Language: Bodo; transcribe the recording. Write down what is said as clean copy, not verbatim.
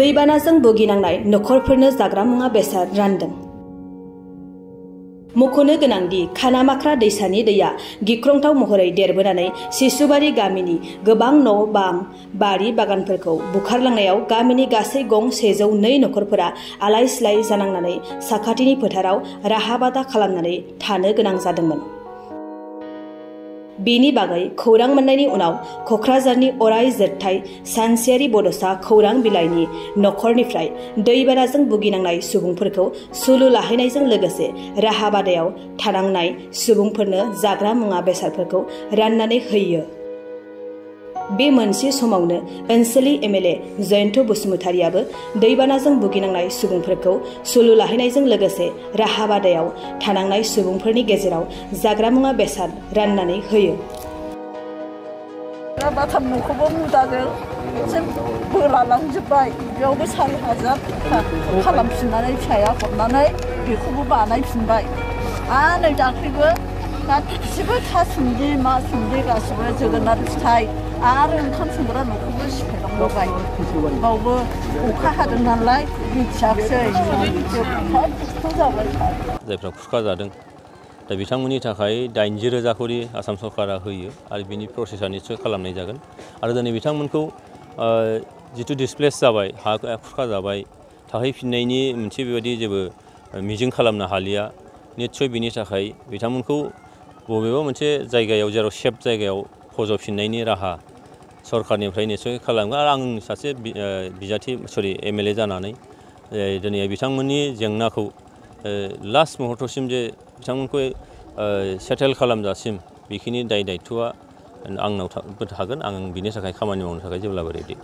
दैबानाजों भुगिनांनाय नखरफोरनो जाग्रा मुवा बेसाद रानदों। मख'नो गोनांदि खानामाख्रा दैसानि दैया गिख्रंथाव महरै देरबोनानै सिसुबारि गामिनि गोबां न' बां बारि बागानफोरखौ बुखारलांनायाव गामिनि गासै गं 102 नखरफोरा आलाय सिलाय जानांनानै साखाथिनि फोथाराव राहा बादा खालामनानै थानो गोनां जादोंमोन। बेनि बागै खौरां मोननायनि उनाव कक्राझारनि अराय जोरथाय सानसेयारि बड'सा खौरां बिलाइनि नखरनिफ्राय दैबानाजों भुगिनांनाय सुबुंफोरखौ सुलु लाहैनायजों लोगोसे राहा बादायाव थानांनाय सुबुंफोरनो जाग्रा मुवा बेसादफोरखौ राननानै होयो। बे मोनसे समावनो ओनसोलनि एमएलए जयन्त बसुमतारियाबो दैबानाजों भुगिनांनाय सुबुंफोरखौ सुलु लाहैनायजों लोगोसे राहा बादायाव थानांनाय सुबुंफोरनि गेजेराव जाग्रा मुवा बेसाद राननानै होयो। बाथाम न'खौबो मुदाजों बोलालांजोब्बाय, बेयावबो 4,000 खालामफिननानै फिसाया हरनानै बेखौबो बानायफिनबाय। आरो नै दाख्लैबो गासिबो थासुमलि मा सुमलि गासिबो जोगोनार फिथाइ आरो ओंखाम संग्रा न'खौबो सिफायलांबाय। बावबो अखा हादों नालाय मिथियाखिसै, खस्थ' जाबाय। जायफ्रा खुरखा जादों दा बिथांमोननि थाखाय 80,000 खरि आसाम सरकारा होयो आरो बिनि प्रसेसा निश्चय खालामनाय जागोन। आरो दिनै बिथांमोनखौ जिथु डिसप्लेस जाबाय, हा खुरखा जाबाय, थाहैफिननायनि मोनसे बेबायदि जेबो मिजिं खालामनो हालिया। निश्चय बिनि थाखाय बिथांमोनखौ बबेबा मोनसे जायगायाव जेराव सेफ जायगायाव फज'फिननायनि राहा सरकारनिफ्राय निश्चय खालामगोन। आरो आं सासे एमएलए जानानै दिनै बिथांमोननि जेंनाखौ लास्ट मुहूर्तसिम जे बिथांमोनखौ सेटेल खालामजासिम बेखिनि दायथ'आ आंनाव थागोन। आं बिनि थाखाय खामानि मावनो थाखाय जेब्लाबो रेडि।